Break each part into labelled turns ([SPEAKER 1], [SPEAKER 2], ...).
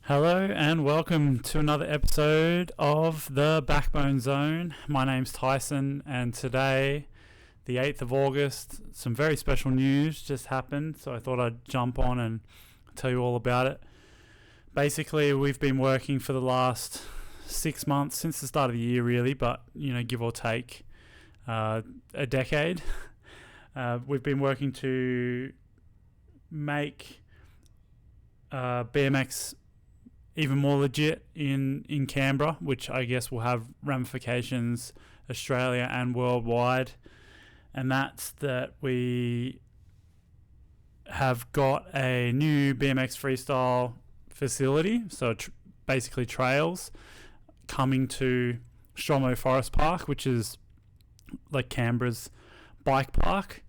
[SPEAKER 1] Hello and welcome to another episode of the Backbone Zone. My name's Tyson, and today, the 8th of August, some very special news just happened, so I thought I'd jump on and tell you all about it. Basically, we've been working for the last 6 months, since the start of the year really, but give or take a decade. We've been working to make BMX even more legit in Canberra, which I guess will have ramifications Australia and worldwide. And that's that we have got a new BMX freestyle facility, so basically trails, coming to Stromo Forest Park, which is like Canberra's bike park.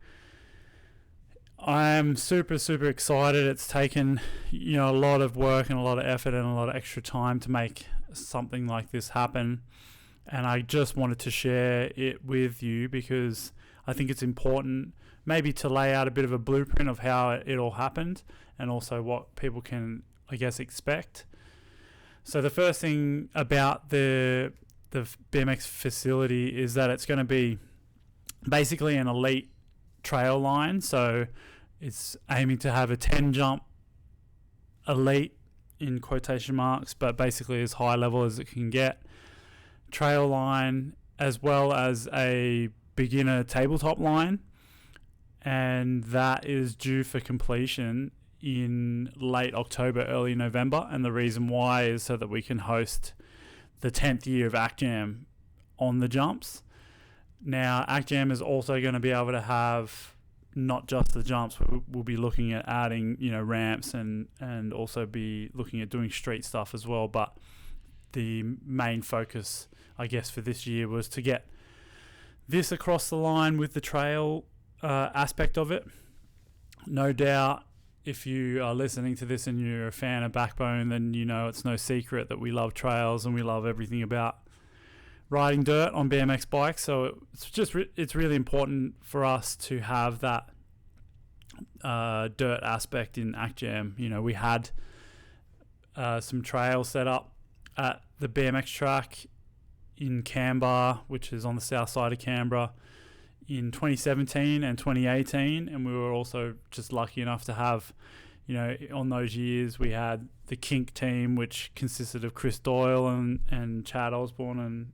[SPEAKER 1] I'm super excited. It's taken a lot of work and a lot of effort and a lot of extra time to make something like this happen, and I just wanted to share it with you because I think it's important maybe to lay out a bit of a blueprint of how it all happened and also what people can, I guess, expect. So the first thing about the BMX facility is that it's going to be basically an elite trail line, so it's aiming to have a 10 jump elite in quotation marks, but basically as high level as it can get trail line, as well as a beginner tabletop line, and that is due for completion in late October, early November. And the reason why is so that we can host the 10th year of ACTJAM on the jumps. Now, ACTJAM is also going to be able to have not just the jumps. We'll be looking at adding, ramps and also be looking at doing street stuff as well. But the main focus, I guess, for this year was to get this across the line with the trail aspect of it. No doubt, if you are listening to this and you're a fan of Backbone, then it's no secret that we love trails and we love everything about riding dirt on BMX bikes. So it's really important for us to have that dirt aspect in ACTJAM. We had some trails set up at the BMX track in Canberra, which is on the south side of Canberra, in 2017 and 2018, and we were also just lucky enough to have, on those years we had the Kink team, which consisted of Chris Doyle and Chad Osborne and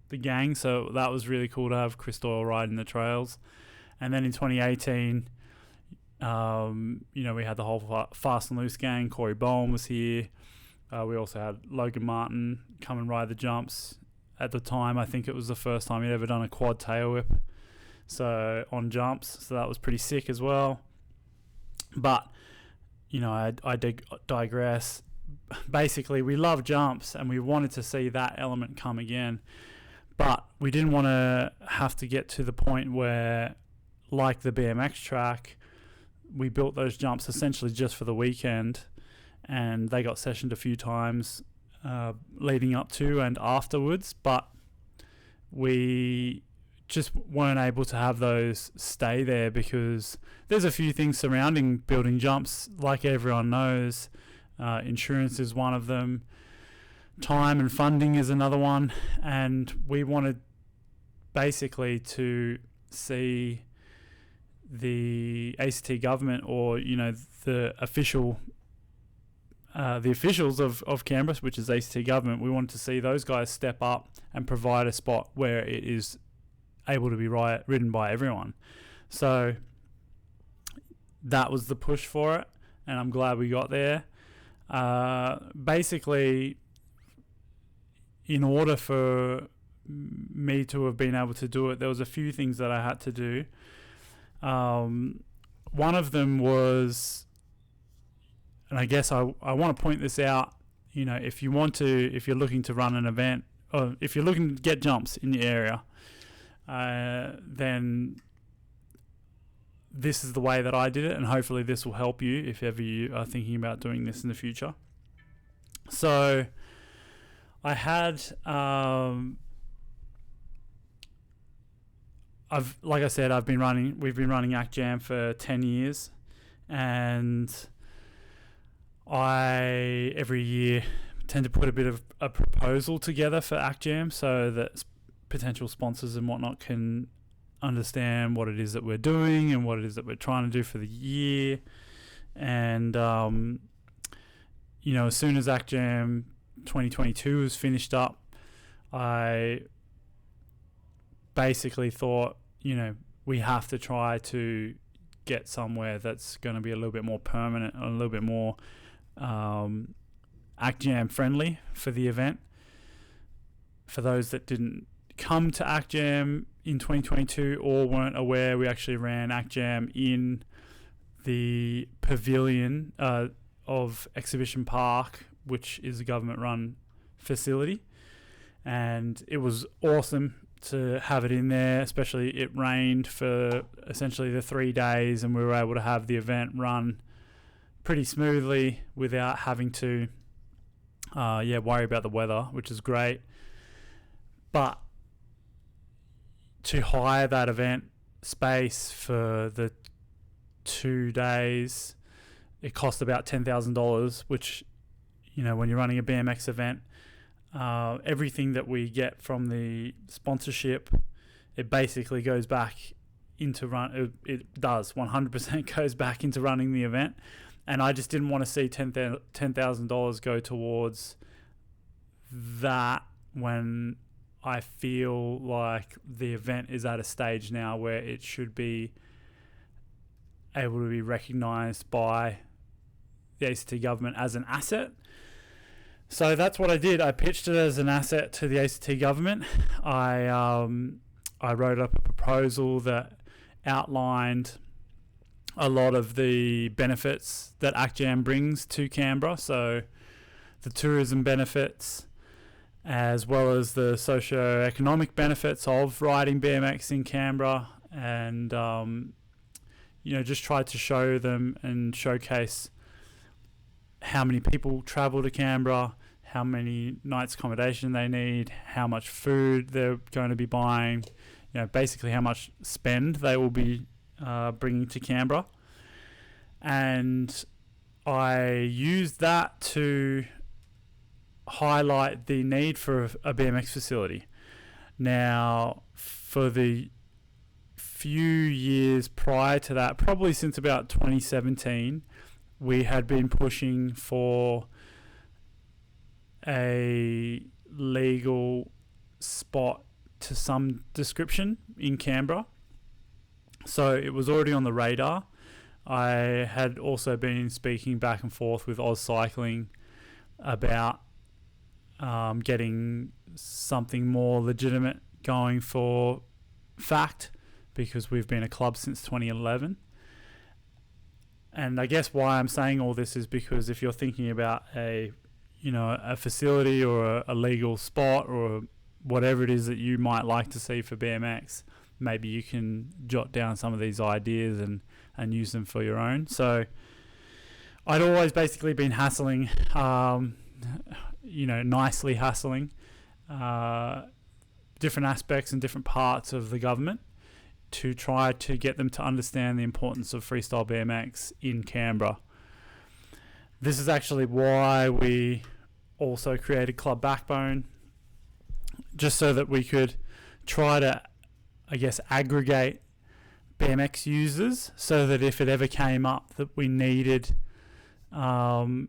[SPEAKER 1] the gang. So that was really cool to have Chris Doyle riding the trails. And then in 2018, we had the whole Fast and Loose gang. Corey Bowen was here. We also had Logan Martin come and ride the jumps. At the time, I think it was the first time he'd ever done a quad tail whip, so on jumps. So that was pretty sick as well. But I digress. Basically, we love jumps and we wanted to see that element come again, but we didn't want to have to get to the point where, like the BMX track, we built those jumps essentially just for the weekend, and they got sessioned a few times leading up to and afterwards, but we just weren't able to have those stay there because there's a few things surrounding building jumps, like everyone knows. Insurance is one of them. Time and funding is another one. And we wanted basically to see the ACT government, or the officials of Canberra, which is ACT government, we wanted to see those guys step up and provide a spot where it is able to be ridden by everyone. So that was the push for it, and I'm glad we got there. Basically, in order for me to have been able to do it, there was a few things that I had to do. One of them was, and I guess I want to point this out, if you're looking to run an event, or if you're looking to get jumps in the area, then this is the way that I did it, and hopefully this will help you if ever you are thinking about doing this in the future. So I had we've been running ACTJAM for 10 years, and I every year tend to put a bit of a proposal together for ACTJAM so that potential sponsors and whatnot can understand what it is that we're doing and what it is that we're trying to do for the year. And as soon as ACTJAM 2022 was finished up, I basically thought, we have to try to get somewhere that's going to be a little bit more permanent, a little bit more ACTJAM friendly for the event. For those that didn't come to ACTJAM in 2022 or weren't aware, we actually ran ACTJAM in the pavilion of Exhibition Park, which is a government-run facility, and it was awesome to have it in there. Especially it rained for essentially the 3 days, and we were able to have the event run pretty smoothly without having to worry about the weather, which is great. But to hire that event space for the 2 days, it cost about $10,000, which, when you're running a BMX event, everything that we get from the sponsorship, it basically goes back into it does 100% goes back into running the event. And I just didn't want to see $10,000 go towards that when I feel like the event is at a stage now where it should be able to be recognised by the ACT government as an asset. So that's what I did. I pitched it as an asset to the ACT government. I wrote up a proposal that outlined a lot of the benefits that ACTJAM brings to Canberra. So the tourism benefits, as well as the socio-economic benefits of riding BMX in Canberra, and just tried to show them and showcase how many people travel to Canberra, how many nights accommodation they need, how much food they're going to be buying, basically how much spend they will be bringing to Canberra. And I used that to highlight the need for a BMX facility. Now, for the few years prior to that, probably since about 2017, we had been pushing for a legal spot to some description in Canberra. So it was already on the radar. I had also been speaking back and forth with Oz Cycling about getting something more legitimate going for FACT, because we've been a club since 2011. And I guess why I'm saying all this is because if you're thinking about a facility or a legal spot or whatever it is that you might like to see for BMX, maybe you can jot down some of these ideas and use them for your own. So I'd always basically been hassling, nicely hassling different aspects and different parts of the government to try to get them to understand the importance of freestyle BMX in Canberra. This is actually why we also created Club Backbone, just so that we could try to, aggregate BMX users, so that if it ever came up that we needed an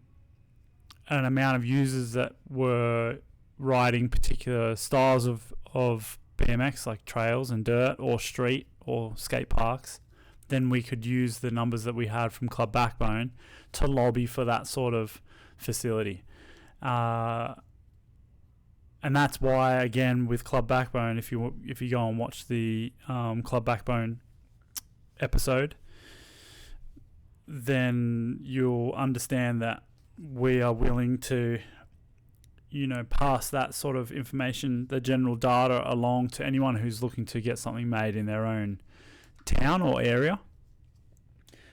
[SPEAKER 1] amount of users that were riding particular styles of BMX, like trails and dirt or street or skate parks, then we could use the numbers that we had from Club Backbone to lobby for that sort of facility. And that's why, again, with Club Backbone, if you go and watch the Club Backbone episode, then you'll understand that we are willing to, pass that sort of information, the general data, along to anyone who's looking to get something made in their own town or area.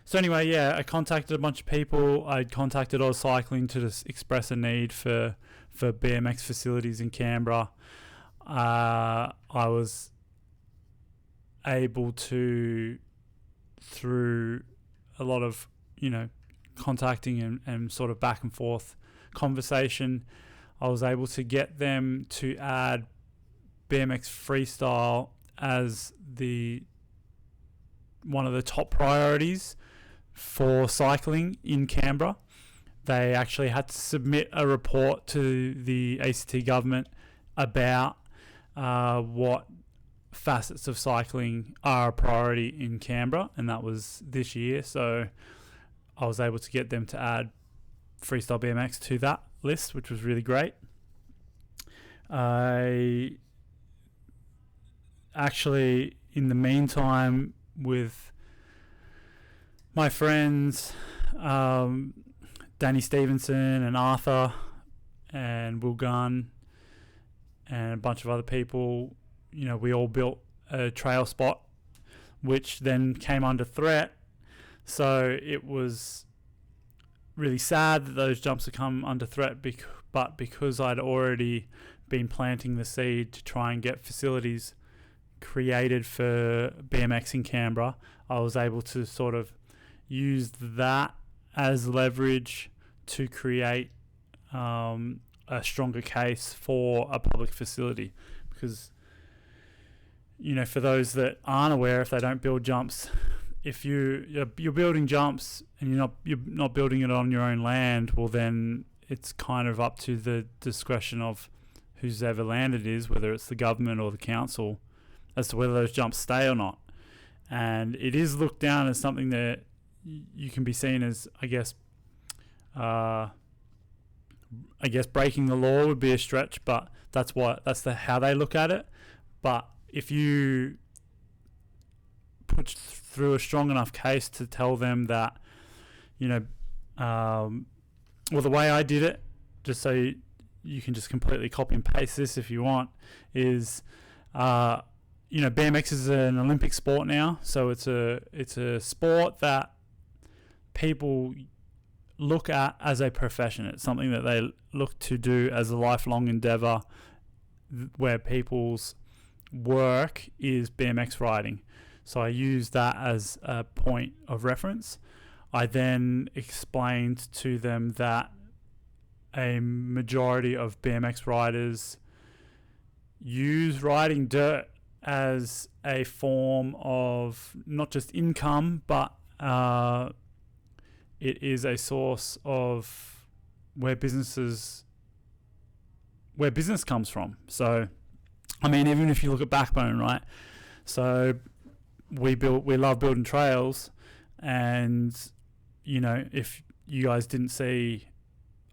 [SPEAKER 1] So anyway, I contacted a bunch of people. I contacted Oz Cycling to just express a need for BMX facilities in Canberra. I was able to, through a lot of, contacting and sort of back and forth conversation, I was able to get them to add BMX freestyle as one of the top priorities for cycling in Canberra. They actually had to submit a report to the ACT government about what facets of cycling are a priority in Canberra, and that was this year. So I was able to get them to add freestyle BMX to that list, which was really great. I actually, in the meantime, with my friends Danny Stevenson and Arthur and Will Gunn and a bunch of other people, we all built a trail spot, which then came under threat. So it was really sad that those jumps had come under threat, but because I'd already been planting the seed to try and get facilities created for BMX in Canberra, I was able to sort of use that as leverage to create a stronger case for a public facility. Because, for those that aren't aware, if they don't build jumps, if you're building jumps and you're not building it on your own land, well then it's kind of up to the discretion of whose ever land it is, whether it's the government or the council, as to whether those jumps stay or not. And it is looked down as something that you can be seen as, I guess breaking the law would be a stretch, but that's how they look at it. But if you put through a strong enough case to tell them that, well, the way I did it, just so you can just completely copy and paste this if you want, is, BMX is an Olympic sport now, so it's a sport that people look at as a profession. It's something that they look to do as a lifelong endeavor, where people's work is BMX riding. So I used that as a point of reference. I then explained to them that a majority of BMX riders use riding dirt as a form of not just income, but it is a source of where business comes from. So, I mean, even if you look at Backbone, right? So we love building trails, and if you guys didn't see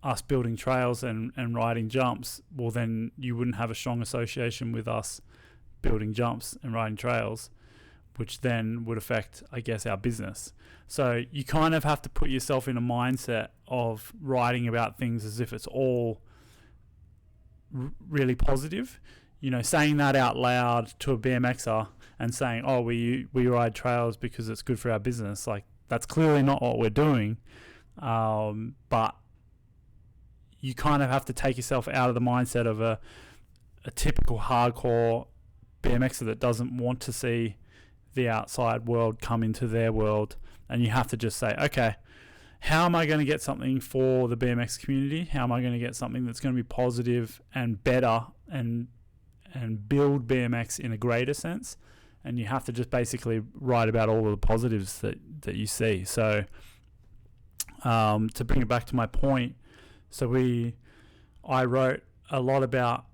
[SPEAKER 1] us building trails and riding jumps, well then you wouldn't have a strong association with us building jumps and riding trails, which then would affect, I guess, our business. So you kind of have to put yourself in a mindset of writing about things as if it's all really positive. Saying that out loud to a BMXer and saying, oh, we ride trails because it's good for our business, like, that's clearly not what we're doing. But you kind of have to take yourself out of the mindset of a typical hardcore BMXer that doesn't want to see the outside world come into their world, and you have to just say, okay, how am I going to get something for the BMX community? How am I going to get something that's going to be positive and better and build BMX in a greater sense? And you have to just basically write about all of the positives that you see. So to bring it back to my point, I wrote a lot about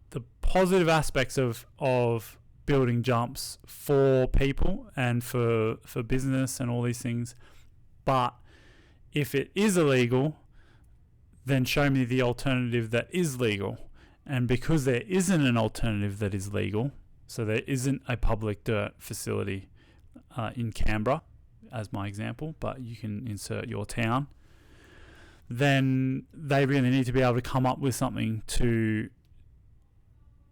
[SPEAKER 1] the positive aspects of building jumps for people and for business and all these things. But if it is illegal, then show me the alternative that is legal. And because there isn't an alternative that is legal, so there isn't a public dirt facility in Canberra, as my example, but you can insert your town, then they really need to be able to come up with something to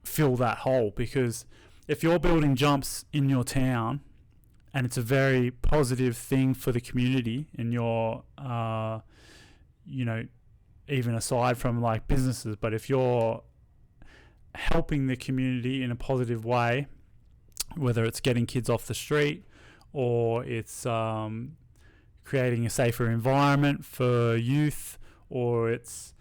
[SPEAKER 1] fill that hole. Because if you're building jumps in your town and it's a very positive thing for the community, and you're, even aside from like businesses, but if you're helping the community in a positive way, whether it's getting kids off the street or it's creating a safer environment for youth, or it's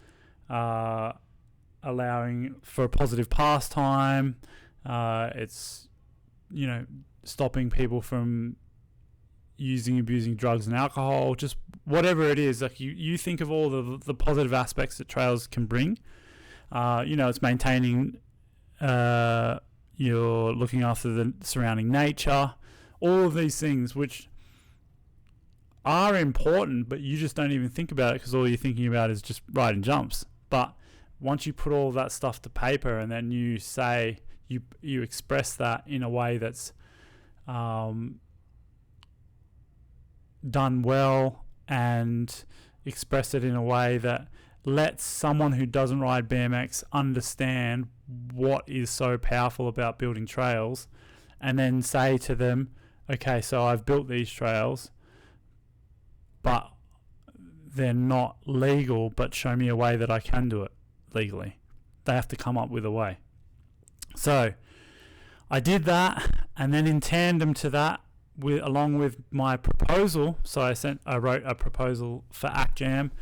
[SPEAKER 1] allowing for a positive pastime. It's, stopping people from abusing drugs and alcohol, just whatever it is. Like you think of all the positive aspects that trails can bring. It's maintaining, you're looking after the surrounding nature, all of these things which are important, but you just don't even think about it because all you're thinking about is just riding jumps. But once you put all that stuff to paper and then you say, you express that in a way that's done well, and express it in a way that lets someone who doesn't ride BMX understand what is so powerful about building trails, and then say to them, okay, so I've built these trails, but they're not legal, but show me a way that I can do it legally. They have to come up with a way. So I did that, and then in tandem to that, along with my proposal, so I wrote a proposal for ACTJAM,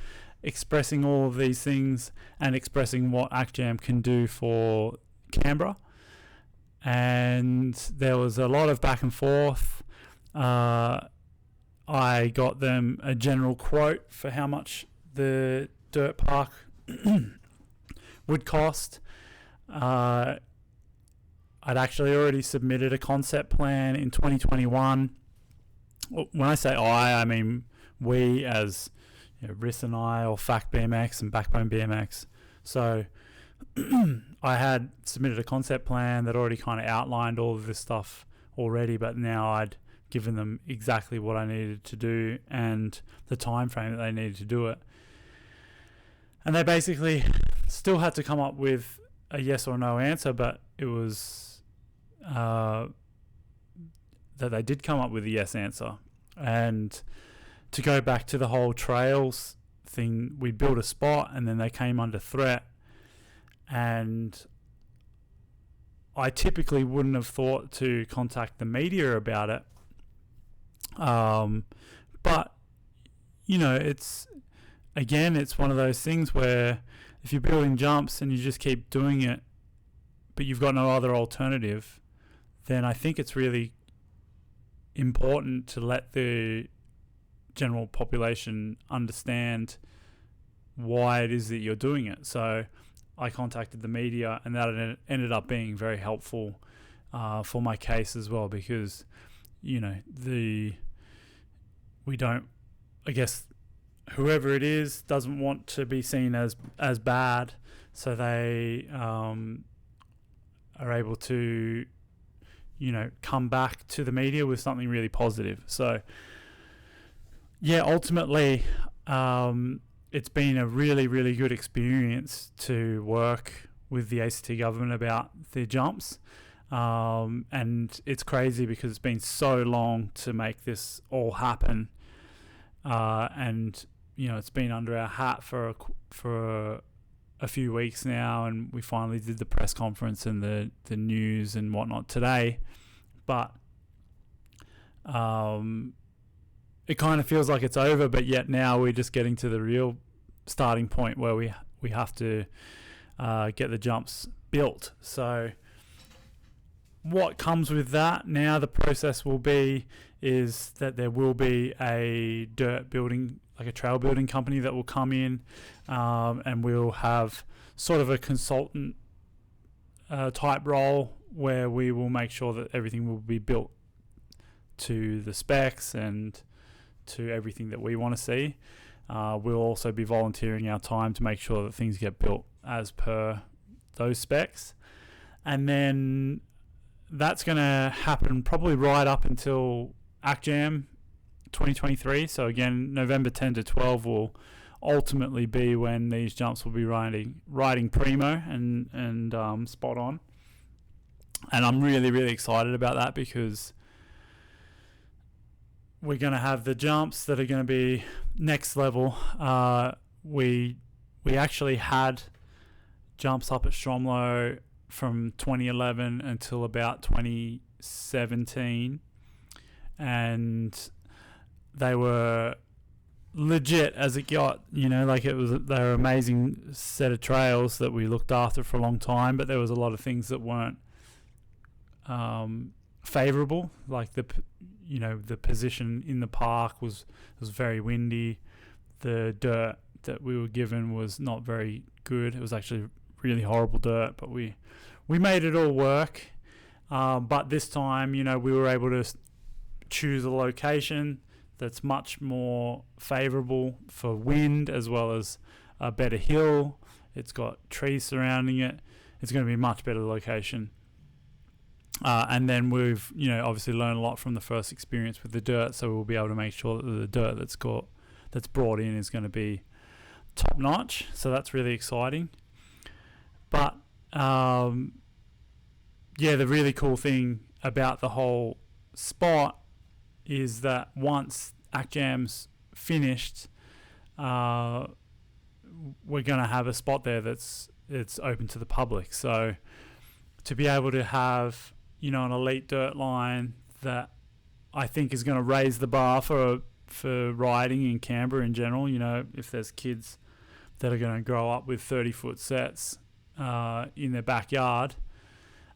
[SPEAKER 1] expressing all of these things and expressing what ACTJAM can do for Canberra. And there was a lot of back and forth. I got them a general quote for how much the dirt park would cost. I'd actually already submitted a concept plan in 2021. When I say I mean we, as RIS and I, or FAC BMX and Backbone BMX. So I had submitted a concept plan that already kind of outlined all of this stuff already, but now I'd given them exactly what I needed to do and the time frame that they needed to do it. And they basically still had to come up with a yes or no answer, but it was that they did come up with a yes answer. And to go back to the whole trails thing, we built a spot and then they came under threat, and I typically wouldn't have thought to contact the media about it, but it's one of those things where if you're building jumps and you just keep doing it but you've got no other alternative, then I think it's really important to let the general population understand why it is that you're doing it. So I contacted the media, and that ended up being very helpful for my case as well, because whoever it is doesn't want to be seen as bad, so they are able to come back to the media with something really positive. So ultimately it's been a really, really good experience to work with the ACT government about the jumps, and it's crazy because it's been so long to make this all happen, and it's been under our hat for a few weeks now, and we finally did the press conference and the news and whatnot today. But it kind of feels like it's over, but yet now we're just getting to the real starting point where we have to get the jumps built. So what comes with that now, the process will be is that there will be a dirt building, like a trail building company that will come in, and we'll have sort of a consultant type role where we will make sure that everything will be built to the specs and to everything that we want to see. We'll also be volunteering our time to make sure that things get built as per those specs. And then that's going to happen probably right up until ACTJAM 2023. So again, November 10 to 12 will ultimately be when these jumps will be riding primo and spot on. And I'm really, really excited about that, because we're going to have the jumps that are going to be next level. We actually had jumps up at Stromlo from 2011 until about 2017, and they were legit as it got. Like they were amazing set of trails that we looked after for a long time, but there was a lot of things that weren't favorable, like the position in the park was very windy. The dirt that we were given was not very good. It was actually really horrible dirt, but we made it all work. But this time, we were able to choose a location that's much more favorable for wind, as well as a better hill. It's got trees surrounding it. It's going to be a much better location. And then we've, obviously learned a lot from the first experience with the dirt, so we'll be able to make sure that the dirt that's brought in is going to be top notch. So that's really exciting. But the really cool thing about the whole spot is that once ACJAM's finished, we're going to have a spot there it's open to the public. So to be able to have an elite dirt line that I think is going to raise the bar for riding in Canberra in general. If there's kids that are going to grow up with 30-foot sets in their backyard,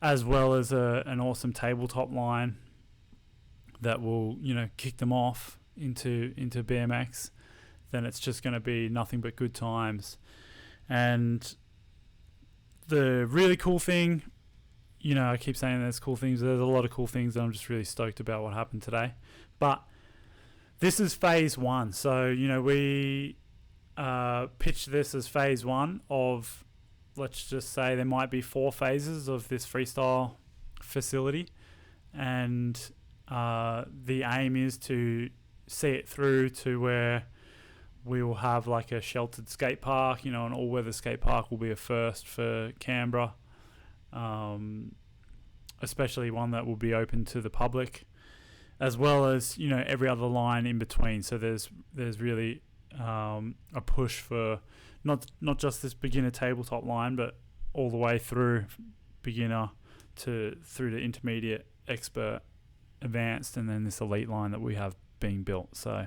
[SPEAKER 1] as well as an awesome tabletop line that will kick them off into BMX, then it's just going to be nothing but good times. And the really cool thing, I keep saying there's cool things. There's a lot of cool things, and I'm just really stoked about what happened today. But this is phase one. So, we pitched this as phase one of, let's just say there might be 4 phases of this freestyle facility. And the aim is to see it through to where we will have like a sheltered skate park, an all-weather skate park will be a first for Canberra. Especially one that will be open to the public, as well as every other line in between. So there's really a push for not just this beginner tabletop line, but all the way through beginner through to intermediate, expert, advanced, and then this elite line that we have being built. So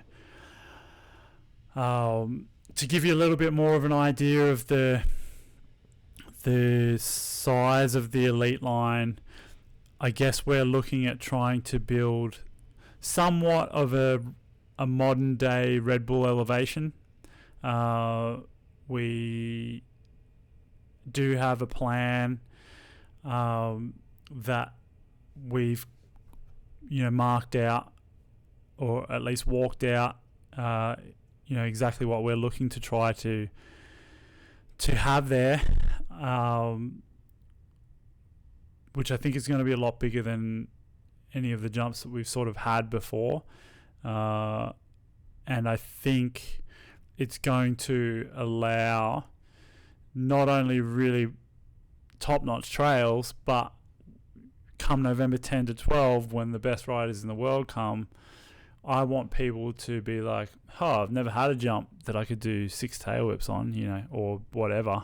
[SPEAKER 1] to give you a little bit more of an idea of the size of the elite line, I guess we're looking at trying to build somewhat of a modern day Red Bull Elevation. We do have a plan that we've marked out, or at least walked out, exactly what we're looking to try to have there, which I think is going to be a lot bigger than any of the jumps that we've sort of had before. And I think it's going to allow not only really top-notch trails, but come November 10 to 12, when the best riders in the world come, I want people to be like, oh, I've never had a jump that I could do 6 tail whips on, or whatever.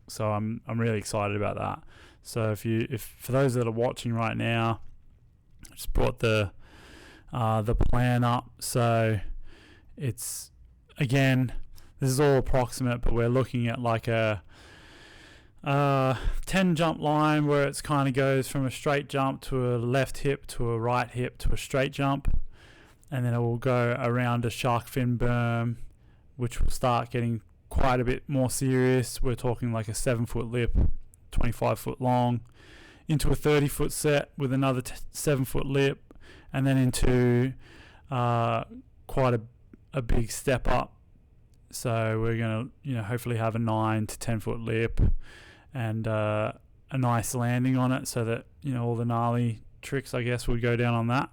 [SPEAKER 1] So I'm really excited about that. So if for those that are watching right now, I just brought the plan up. So it's, again, this is all approximate, but we're looking at like a 10 jump line where it's kind of goes from a straight jump to a left hip to a right hip to a straight jump, and then it will go around a shark fin berm, which will start getting quite a bit more serious. We're talking like a 7-foot lip, 25 foot long, into a 30-foot set with another 7-foot lip, and then into quite a big step up. So we're going to hopefully have a 9 to 10-foot lip and a nice landing on it, so that all the gnarly tricks, I guess, would go down on that.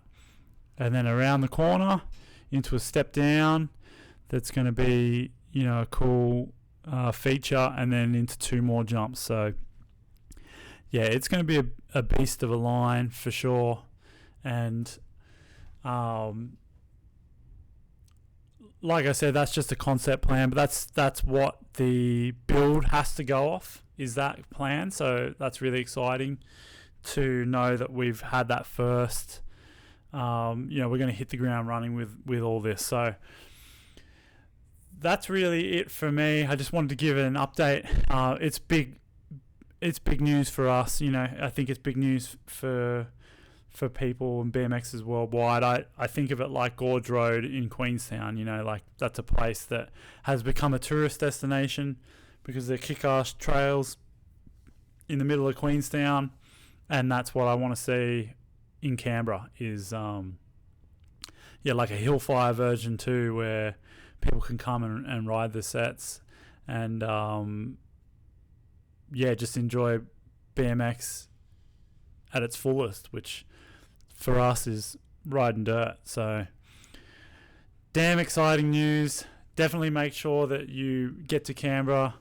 [SPEAKER 1] And then around the corner into a step down that's going to be a cool feature, and then into 2 more jumps. So yeah, it's going to be a beast of a line for sure. And like I said, that's just a concept plan, but that's what the build has to go off, is that plan. So that's really exciting to know that we've had that first. We're going to hit the ground running with all this. So that's really it for me. I just wanted to give an update. It's big news for us. I think it's big news for people and BMXs worldwide. I think of it like Gorge Road in Queenstown. Like that's a place that has become a tourist destination because they're kick-ass trails in the middle of Queenstown, and that's what I want to see in Canberra is like a Hillfire version 2 where people can come and ride the sets and just enjoy BMX at its fullest, which for us is riding dirt. So damn exciting news. Definitely make sure that you get to Canberra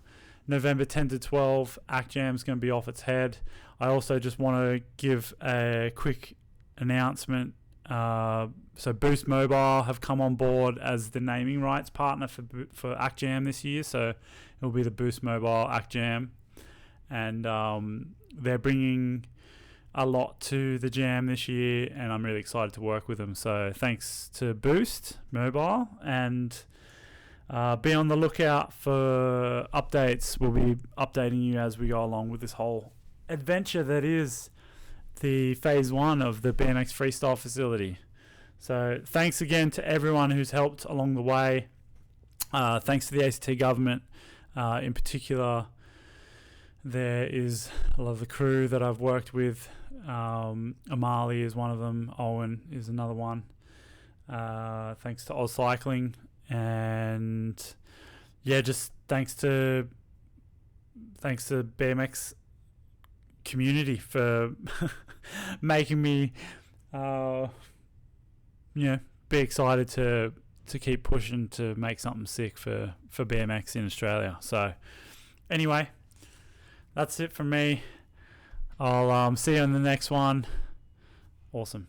[SPEAKER 1] November 10 to 12. Act Jam's going to be off its head. I also just want to give a quick announcement. So Boost Mobile have come on board as the naming rights partner for Act Jam this year. So it'll be the Boost Mobile Act Jam. And they're bringing a lot to the Jam this year, and I'm really excited to work with them. So thanks to Boost Mobile, and be on the lookout for updates. We'll be updating you as we go along with this whole adventure that is the phase 1 of the BMX Freestyle facility. So thanks again to everyone who's helped along the way. Thanks to the ACT government in particular. There is a lot of the crew that I've worked with. Amali is one of them. Owen is another one. Thanks to Oz Cycling. And just thanks to BMX community for making me be excited to keep pushing to make something sick for BMX in Australia. So anyway, that's it from me. I'll see you on the next one. Awesome.